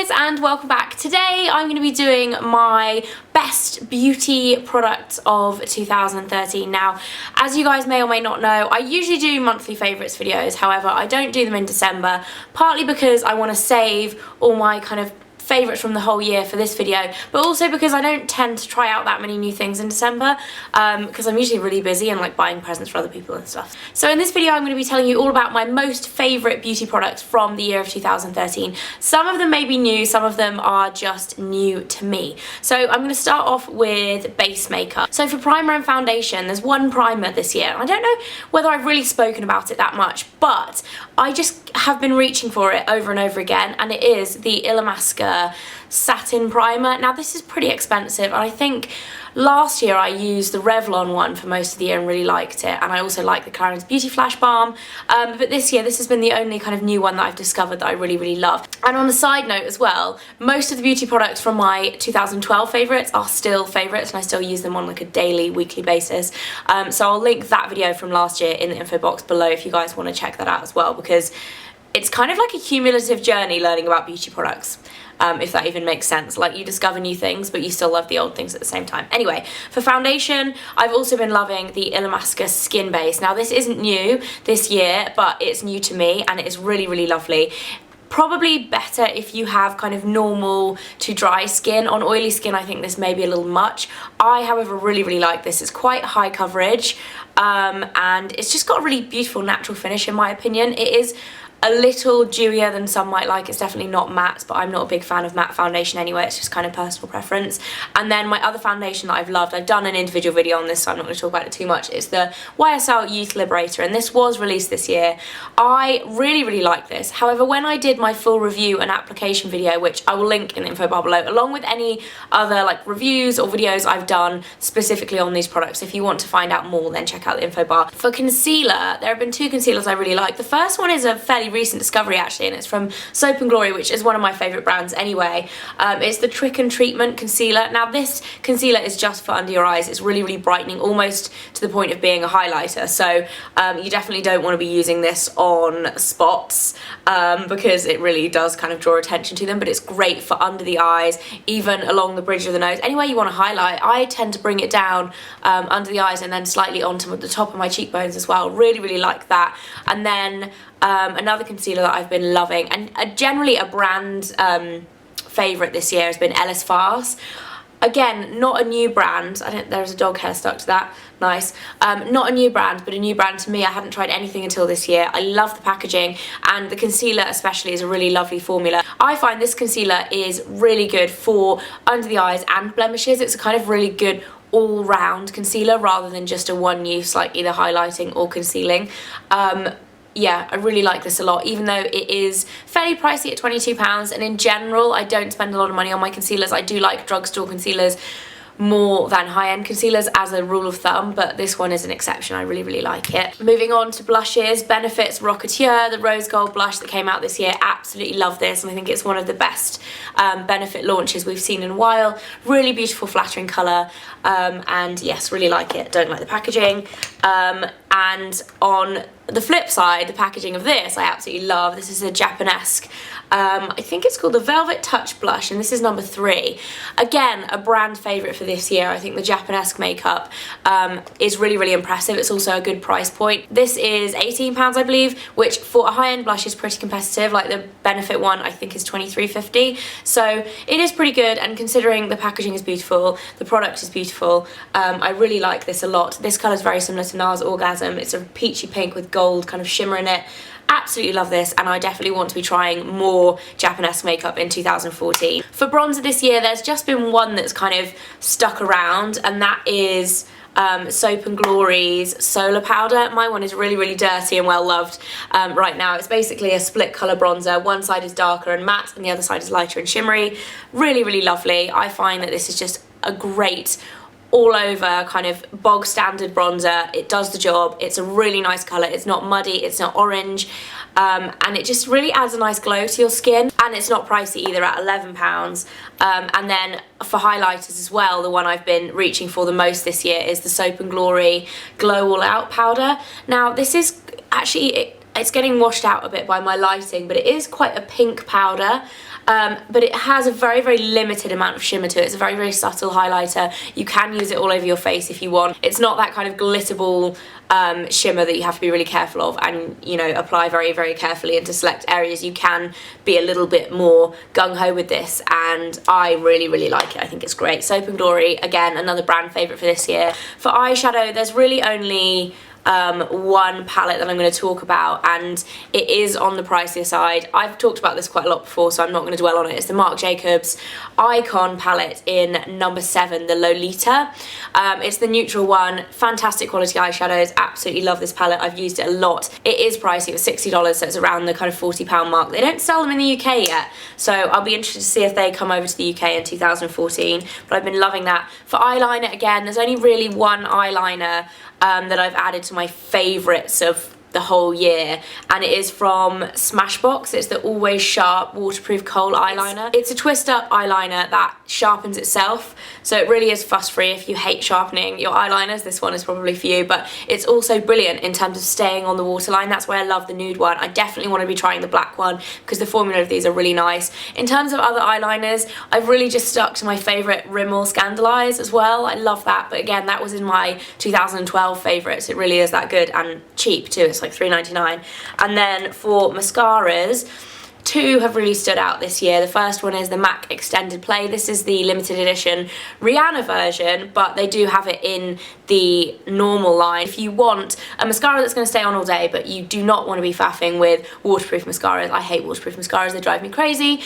guys, and welcome back. Today I'm going to be doing my best beauty products of 2013. Now, as you guys may or may not know, I usually do monthly favourites videos. However, I don't do them in December, partly because I want to save all my kind of favourites from the whole year for this video, but also because I don't tend to try out that many new things in December because I'm usually really busy and like buying presents for other people and stuff. So in this video I'm going to be telling you all about my most favourite beauty products from the year of 2013. Some of them may be new, some of them are just new to me. So I'm going to start off with base makeup. So for primer and foundation, there's one primer this year. I don't know whether I've really spoken about it that much, but I just have been reaching for it over and over again, and it is the Mascara satin primer. Now this is pretty expensive, and I think last year I used the Revlon one for most of the year and really liked it, and I also like the Clarins Beauty Flash Balm, but this year this has been the only kind of new one that I've discovered that I really love. And on a side note as well, most of the beauty products from my 2012 favourites are still favourites, and I still use them on like a daily, weekly basis, so I'll link that video from last year in the info box below if you guys want to check that out as well, because it's kind of like a cumulative journey learning about beauty products. If that even makes sense. Like, you discover new things, but you still love the old things at the same time. Anyway, for foundation, I've also been loving the Mascara Skin Base. Now, this isn't new this year, but it's new to me, and it is really lovely. Probably better if you have kind of normal to dry skin. On oily skin, I think this may be a little much. I, however, really like this. It's quite high coverage, and it's just got a really beautiful natural finish, in my opinion. It is a little dewier than some might like. It's definitely not matte, but I'm not a big fan of matte foundation anyway. It's just kind of personal preference. And then my other foundation that I've loved, I've done an individual video on this, so I'm not going to talk about it too much. It's the YSL Youth Liberator, and this was released this year. I really like this. However, when I did my full review and application video, which I will link in the info bar below, along with any other like reviews or videos I've done specifically on these products, if you want to find out more, then check out the info bar. For concealer, there have been two concealers I really like. The first one is a fairly recent discovery actually, and it's from Soap and Glory, which is one of my favourite brands anyway. It's the Trick and Treatment concealer. Now this concealer is just for under your eyes. It's really brightening, almost to the point of being a highlighter, so you definitely don't want to be using this on spots because it really does kind of draw attention to them, but it's great for under the eyes, even along the bridge of the nose, anywhere you want to highlight. I tend to bring it down under the eyes and then slightly onto the top of my cheekbones as well. Really like that. And then another concealer that I've been loving, and generally a brand favourite this year, has been Ellis Farce. Again, not a new brand. There's a dog hair stuck to that. Nice. Not a new brand, but a new brand to me. I hadn't tried anything until this year. I love the packaging, and the concealer especially is a really lovely formula. I find this concealer is really good for under the eyes and blemishes. It's a kind of really good all-round concealer rather than just a one-use, like either highlighting or concealing. Yeah, I really like this a lot, even though it is fairly pricey at £22, and in general I don't spend a lot of money on my concealers. I do like drugstore concealers more than high-end concealers as a rule of thumb, but this one is an exception. I really like it. Moving on to blushes, Benefit's Rocketeer, the rose gold blush that came out this year. Absolutely love this, and I think it's one of the best Benefit launches we've seen in a while. Really beautiful, flattering colour, and yes, really like it. Don't like the packaging. And on the flip side, the packaging of this I absolutely love. This is a Japanesque, I think it's called the Velvet Touch Blush, and this is number 3. Again, a brand favourite for this year. I think the Japanesque makeup is really impressive. It's also a good price point. This is £18, I believe, which for a high-end blush is pretty competitive. Like the Benefit one I think is £23.50, so it is pretty good, and considering the packaging is beautiful, the product is beautiful, I really like this a lot. This colour is very similar to NARS Orgasm. It's a peachy pink with gold kind of shimmer in it. Absolutely love this, and I definitely want to be trying more Japanese makeup in 2014. For bronzer this year, there's just been one that's kind of stuck around, and that is Soap and Glory's Solar Powder. My one is really dirty and well loved right now. It's basically a split colour bronzer. One side is darker and matte, and the other side is lighter and shimmery. Really lovely. I find that this is just a great all over kind of bog standard bronzer. It does the job. It's a really nice colour. It's not muddy, it's not orange, and it just really adds a nice glow to your skin, and it's not pricey either at £11. And then for highlighters as well, the one I've been reaching for the most this year is the Soap and Glory Glow All Out powder. Now this is actually, it's getting washed out a bit by my lighting, but it is quite a pink powder. But it has a very, very limited amount of shimmer to it. It's a very, very subtle highlighter. You can use it all over your face if you want. It's not that kind of glitterball shimmer that you have to be really careful of and, you know, apply very, very carefully into select areas. You can be a little bit more gung-ho with this, and I really, really like it. I think it's great. Soap & Glory, again, another brand favourite for this year. For eyeshadow, there's really only one palette that I'm going to talk about, and it is on the pricier side. I've talked about this quite a lot before, so I'm not going to dwell on it. It's the Marc Jacobs Icon palette in number 7, the Lolita. It's the neutral one. Fantastic quality eyeshadows. Absolutely love this palette. I've used it a lot. It is pricey. It was $60, so it's around the kind of £40 mark. They don't sell them in the UK yet, so I'll be interested to see if they come over to the UK in 2014, but I've been loving that. For eyeliner, again, there's only really one eyeliner that I've added to my favourites of the whole year, and it is from Smashbox. It's the Always Sharp Waterproof Kohl eyeliner. It's a twist up eyeliner that sharpens itself, so it really is fuss free. If you hate sharpening your eyeliners, this one is probably for you, but it's also brilliant in terms of staying on the waterline. That's why I love the nude one. I definitely want to be trying the black one because the formula of these are really nice. In terms of other eyeliners, I've really just stuck to my favourite Rimmel Scandal Eyes as well. I love that, but again, that was in my 2012 favourites. It really is that good and cheap too. It's like $3.99. And then for mascaras, 2 have really stood out this year. The first one is the MAC Extended Play. This is the limited edition Rihanna version, but they do have it in the normal line. If you want a mascara that's going to stay on all day, but you do not want to be faffing with waterproof mascaras. I hate waterproof mascaras, they drive me crazy.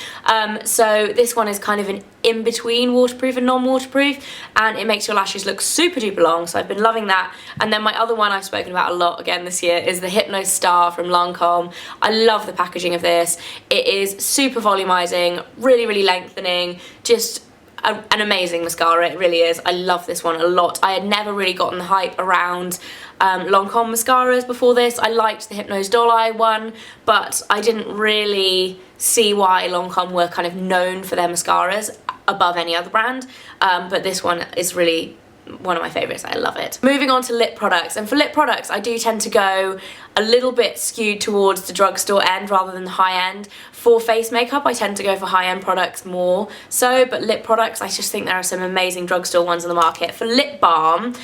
So this one is kind of an in-between waterproof and non-waterproof, and it makes your lashes look super duper long, so I've been loving that. And then my other one I've spoken about a lot again this year is the Hypno Star from Lancome. I love the packaging of this. It is super volumizing, really, really lengthening, just an amazing mascara. It really is. I love this one a lot. I had never really gotten the hype around Lancome mascaras before this. I liked the Hypnose Doll Eye one, but I didn't really see why Lancome were kind of known for their mascaras above any other brand, but this one is really one of my favourites. I love it. Moving on to lip products, and for lip products I do tend to go a little bit skewed towards the drugstore end rather than the high end. For face makeup I tend to go for high-end products more so, but lip products I just think there are some amazing drugstore ones on the market. For lip balm,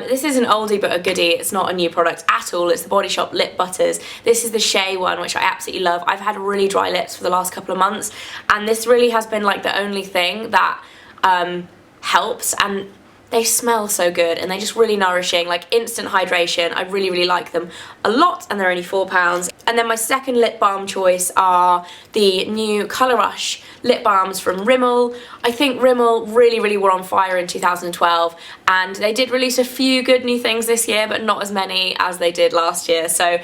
this is an oldie but a goodie. It's not a new product at all. It's the Body Shop Lip Butters. This is the Shea one, which I absolutely love. I've had really dry lips for the last couple of months, and this really has been like the only thing that helps, and they smell so good and they're just really nourishing, like instant hydration. I really, really like them a lot, and they're only £4. And then my second lip balm choice are the new Colour Rush lip balms from Rimmel. I think Rimmel really, really were on fire in 2012, and they did release a few good new things this year, but not as many as they did last year. So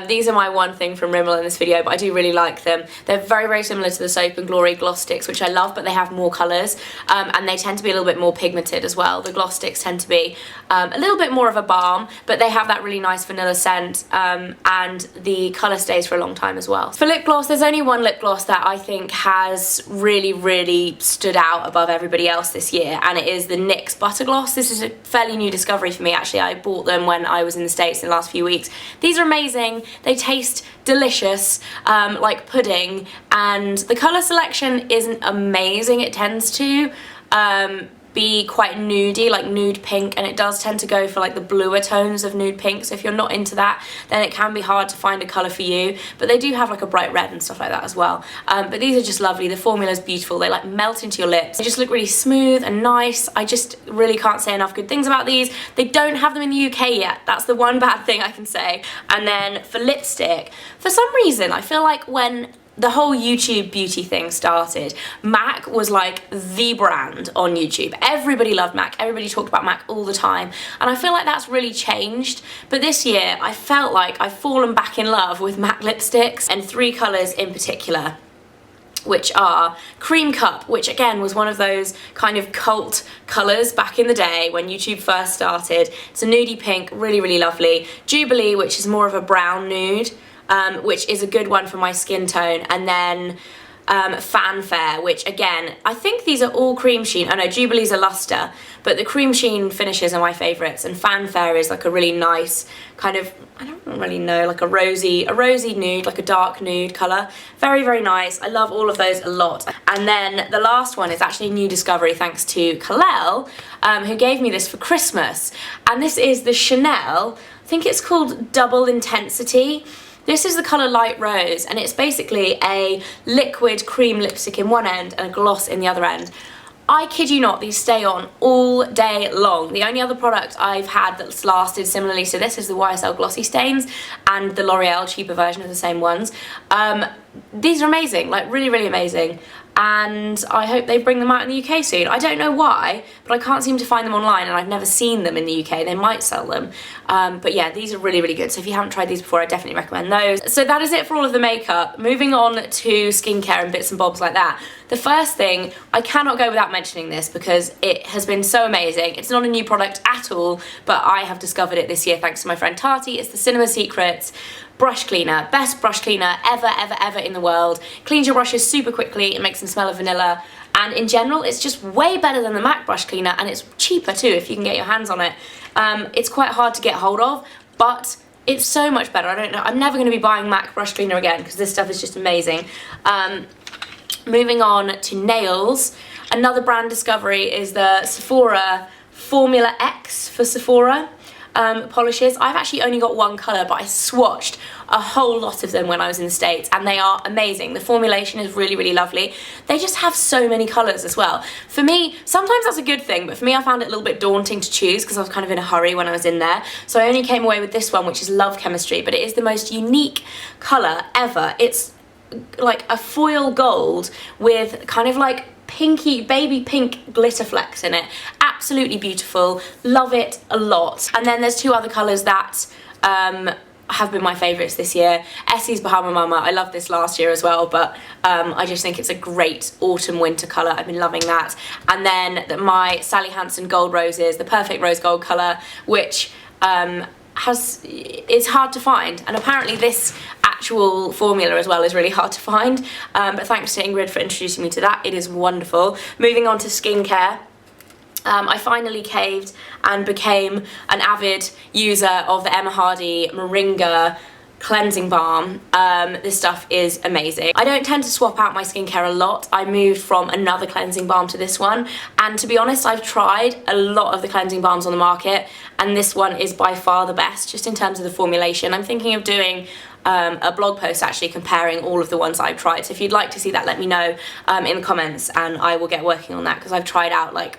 these are my one thing from Rimmel in this video, but I do really like them. They're very, very similar to the Soap & Glory gloss sticks, which I love, but they have more colours, and they tend to be a little bit more pigmented as well. The gloss sticks tend to be a little bit more of a balm, but they have that really nice vanilla scent, and the colour stays for a long time as well. For lip gloss, there's only one lip gloss that I think has really, really stood out above everybody else this year, and it is the NYX Butter Gloss. This is a fairly new discovery for me, actually. I bought them when I was in the States in the last few weeks. These are amazing. They taste delicious, like pudding, and the colour selection isn't amazing. It tends to be quite nudey, like nude pink, and it does tend to go for like the bluer tones of nude pink, so if you're not into that then it can be hard to find a colour for you, but they do have like a bright red and stuff like that as well. But these are just lovely. The formula is beautiful. They like melt into your lips. They just look really smooth and nice. I just really can't say enough good things about these. They don't have them in the UK yet. That's the one bad thing I can say. And then for lipstick, for some reason I feel like when the whole YouTube beauty thing started, MAC was like the brand on YouTube. Everybody loved MAC, everybody talked about MAC all the time, and I feel like that's really changed. But this year I felt like I've fallen back in love with MAC lipsticks, and 3 colours in particular, which are Cream Cup, which again was one of those kind of cult colours back in the day when YouTube first started. It's a nudie pink, really, really lovely. Jubilee, which is more of a brown nude, which is a good one for my skin tone. And then Fanfare, which again, I think these are all cream sheen. Oh no, Jubilee's a luster, but the cream sheen finishes are my favourites, and Fanfare is like a really nice kind of, I don't really know, like a rosy nude, like a dark nude colour. Very, very nice. I love all of those a lot. And then the last one is actually a new discovery thanks to Kalel, who gave me this for Christmas. And this is the Chanel, I think it's called Double Intensity. This is the colour Light Rose, and it's basically a liquid cream lipstick in one end and a gloss in the other end. I kid you not, these stay on all day long. The only other product I've had that's lasted similarly to this is the YSL Glossy Stains and the L'Oreal cheaper version of the same ones. These are amazing, like really, really amazing. And I hope they bring them out in the UK soon. I don't know why, but I can't seem to find them online, and I've never seen them in the UK. They might sell them. But yeah, these are really, really good. So if you haven't tried these before, I definitely recommend those. So that is it for all of the makeup. Moving on to skincare and bits and bobs like that. The first thing, I cannot go without mentioning this because it has been so amazing. It's not a new product at all, but I have discovered it this year thanks to my friend Tati. It's the Cinema Secrets brush cleaner. Best brush cleaner ever, ever, ever in the world. Cleans your brushes super quickly. It makes them smell of vanilla. And in general, it's just way better than the MAC brush cleaner, and it's cheaper too if you can get your hands on it. It's quite hard to get hold of, but it's so much better. I don't know. I'm never going to be buying MAC brush cleaner again because this stuff is just amazing. Moving on to nails. Another brand discovery is the Sephora Formula X for Sephora. Polishes. I've actually only got one colour, but I swatched a whole lot of them when I was in the States, and they are amazing. The formulation is really, really lovely. They just have so many colours as well. For me, sometimes that's a good thing, but for me I found it a little bit daunting to choose because I was kind of in a hurry when I was in there. So I only came away with this one, which is Love Chemistry, but it is the most unique colour ever. It's like a foil gold with kind of like pinky, baby pink glitter flecks in it. Absolutely beautiful. Love it a lot. And then there's two other colours that have been my favourites this year. Essie's Bahama Mama. I loved this last year as well, but I just think it's a great autumn winter colour. I've been loving that. And then my Sally Hansen Gold Roses, the perfect rose gold colour, which it's hard to find, and apparently this actual formula as well is really hard to find, but thanks to Ingrid for introducing me to that. It is wonderful. Moving on to skincare. I finally caved and became an avid user of the Emma Hardy Moringa cleansing balm. This stuff is amazing. I don't tend to swap out my skincare a lot. I moved from another cleansing balm to this one, and to be honest, I've tried a lot of the cleansing balms on the market, and this one is by far the best, just in terms of the formulation. I'm thinking of doing a blog post actually comparing all of the ones I've tried, so if you'd like to see that, let me know in the comments, and I will get working on that, because I've tried out like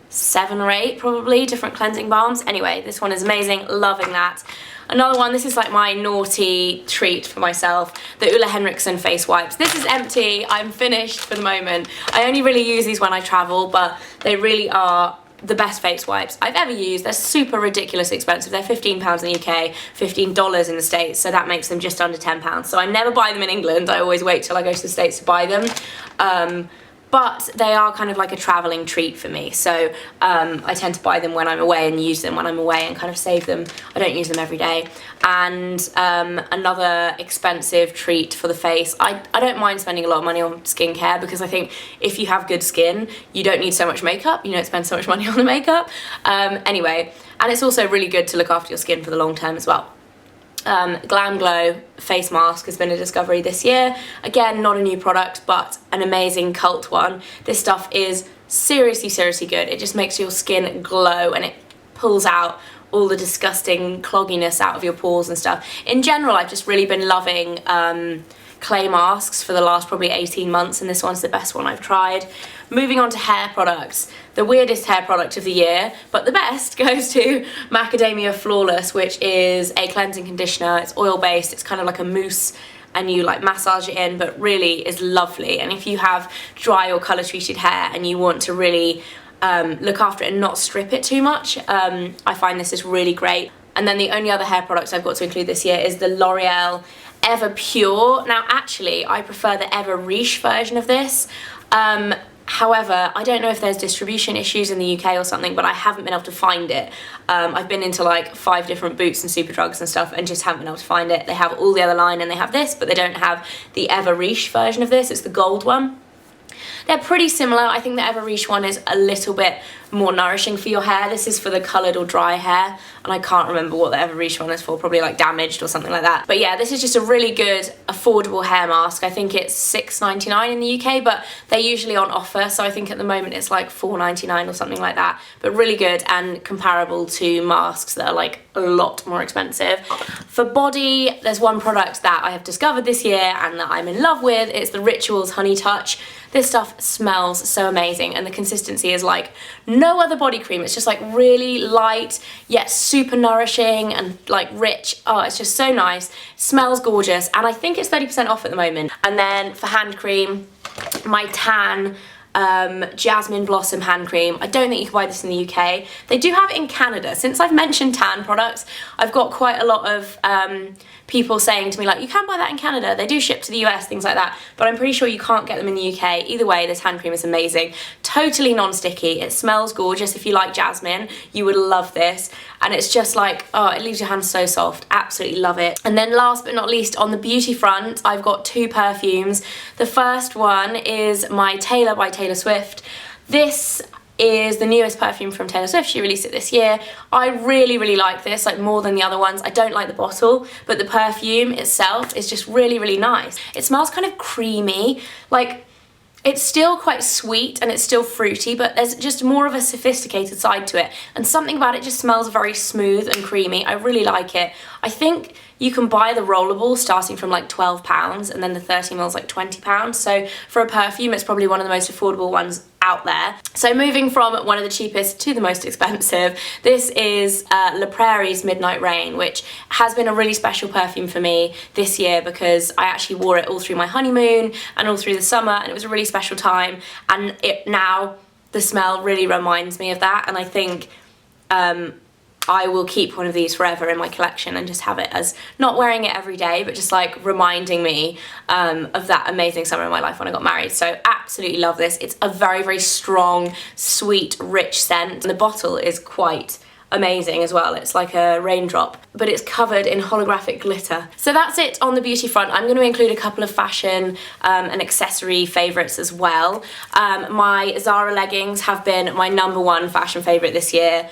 7 or 8 probably different cleansing balms. Anyway, this one is amazing, loving that. Another one, this is like my naughty treat for myself, the Ulla Henriksen face wipes. This is empty, I'm finished for the moment. I only really use these when I travel, but they really are the best face wipes I've ever used. They're super ridiculously expensive. They're £15 in the UK, $15 in the States, so that makes them just under £10. So I never buy them in England, I always wait till I go to the States to buy them. But they are kind of like a travelling treat for me, so I tend to buy them when I'm away and use them when I'm away and kind of save them. I don't use them every day. And another expensive treat for the face, I don't mind spending a lot of money on skincare, because I think if you have good skin, you don't need so much makeup, you don't spend so much money on the makeup. Anyway, and it's also really good to look after your skin for the long term as well. Glam Glow face mask has been a discovery this year. Again, not a new product, but an amazing cult one. This stuff is seriously, seriously good. It just makes your skin glow, and it pulls out all the disgusting clogginess out of your pores and stuff. In general, I've just really been loving clay masks for the last probably 18 months, and this one's the best one I've tried. Moving on to hair products. The weirdest hair product of the year, but the best, goes to Macadamia Flawless, which is a cleansing conditioner. It's oil-based, it's kind of like a mousse, and you like massage it in, but really is lovely. And if you have dry or colour-treated hair and you want to really look after it and not strip it too much, I find this is really great. And then the only other hair products I've got to include this year is the L'Oreal Ever Pure. Now actually I prefer the Ever Riche version of this. However, I don't know if there's distribution issues in the UK or something, but I haven't been able to find it. I've been into like 5 different Boots and Superdrugs and stuff and just haven't been able to find it. They have all the other line and they have this, but they don't have the Ever Riche version of this. It's the gold one. They're pretty similar. I think the Ever Riche one is a little bit more nourishing for your hair. This is for the coloured or dry hair, and I can't remember what the Ever Riche one is for, probably like damaged or something like that. But yeah, this is just a really good, affordable hair mask. I think it's $6.99 in the UK, but they're usually on offer, so I think at the moment it's like $4.99 or something like that. But really good and comparable to masks that are like a lot more expensive. For body, there's one product that I have discovered this year and that I'm in love with. It's the Rituals Honey Touch. This stuff smells so amazing, and the consistency is like no other body cream. It's just like really light yet super nourishing and like rich. Oh, it's just so nice. Smells gorgeous, and I think it's 30% off at the moment. And then for hand cream, my tan Jasmine Blossom hand cream. I don't think you can buy this in the UK. They do have it in Canada. Since I've mentioned tan products, I've got quite a lot of people saying to me like, you can buy that in Canada, they do ship to the US, things like that, but I'm pretty sure you can't get them in the UK. Either way, this hand cream is amazing. Totally non-sticky. It smells gorgeous. If you like jasmine, you would love this. And it's just like, oh, it leaves your hands so soft. Absolutely love it. And then last but not least, on the beauty front, I've got 2 perfumes. The first one is my Taylor by Taylor Swift. This is the newest perfume from Taylor Swift. She released it this year. I really, really like this, like more than the other ones. I don't like the bottle, but the perfume itself is just really, really nice. It smells kind of creamy, like it's still quite sweet and it's still fruity, but there's just more of a sophisticated side to it. And something about it just smells very smooth and creamy. I really like it. I think you can buy the rollable starting from like £12 and then the 30ml is like £20. So for a perfume, it's probably one of the most affordable ones out there. So moving from one of the cheapest to the most expensive, this is La Prairie's Midnight Rain, which has been a really special perfume for me this year because I actually wore it all through my honeymoon and all through the summer, and it was a really special time. And now the smell really reminds me of that, and I think I will keep one of these forever in my collection and just have it as not wearing it every day, but just like reminding me of that amazing summer in my life when I got married. So absolutely love this. It's a very, very strong, sweet, rich scent. And the bottle is quite amazing as well. It's like a raindrop, but it's covered in holographic glitter. So that's it on the beauty front. I'm going to include a couple of fashion and accessory favourites as well. My Zara leggings have been my #1 fashion favourite this year.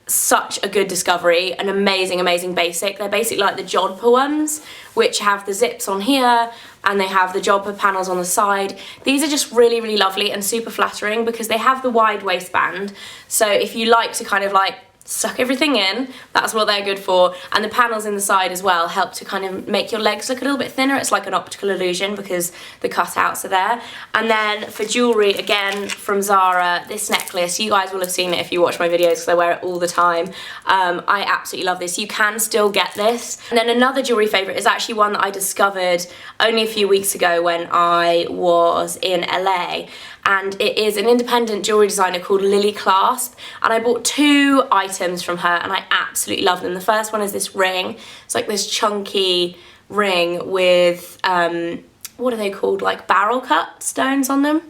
Such a good discovery, an amazing, amazing basic. They're basically like the jodhpur ones, which have the zips on here and they have the jodhpur panels on the side. These are just really, really lovely and super flattering because they have the wide waistband. So if you like to kind of like suck everything in, that's what they're good for. And the panels in the side as well help to kind of make your legs look a little bit thinner. It's like an optical illusion because the cutouts are there. And then for jewellery, again from Zara, this necklace, you guys will have seen it if you watch my videos because I wear it all the time. I absolutely love this. You can still get this. And then another jewellery favourite is actually one that I discovered only a few weeks ago when I was in LA. And it is an independent jewellery designer called Lily Clasp, and I bought 2 items from her and I absolutely love them. The first one is this ring. It's like this chunky ring with, what are they called, like barrel cut stones on them,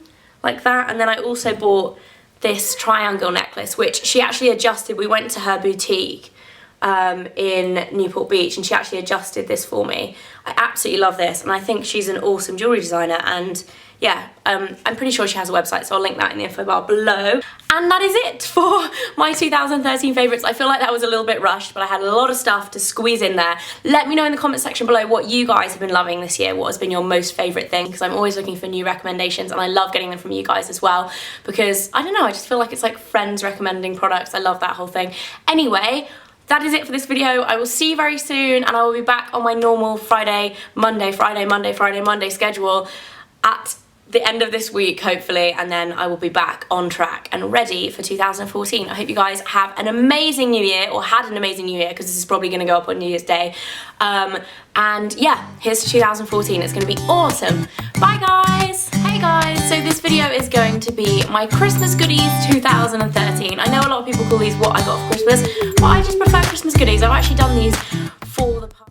like that. And then I also bought this triangle necklace, which she actually adjusted. We went to her boutique in Newport Beach and she actually adjusted this for me. I absolutely love this and I think she's an awesome jewellery designer, and yeah, I'm pretty sure she has a website, so I'll link that in the info bar below. And that is it for my 2013 favourites. I feel like that was a little bit rushed, but I had a lot of stuff to squeeze in there. Let me know in the comment section below what you guys have been loving this year, what has been your most favourite thing, because I'm always looking for new recommendations and I love getting them from you guys as well, because I don't know, I just feel like it's like friends recommending products. I love that whole thing. Anyway, that is it for this video. I will see you very soon and I will be back on my normal Friday, Monday, Friday, Monday, Friday, Monday schedule at the end of this week, hopefully, and then I will be back on track and ready for 2014. I hope you guys have an amazing new year, or had an amazing new year, because this is probably going to go up on New Year's Day. And yeah, here's to 2014. It's going to be awesome. Bye guys! Hey guys! So this video is going to be my Christmas goodies 2013. I know a lot of people call these what I got for Christmas, but I just prefer Christmas goodies. I've actually done these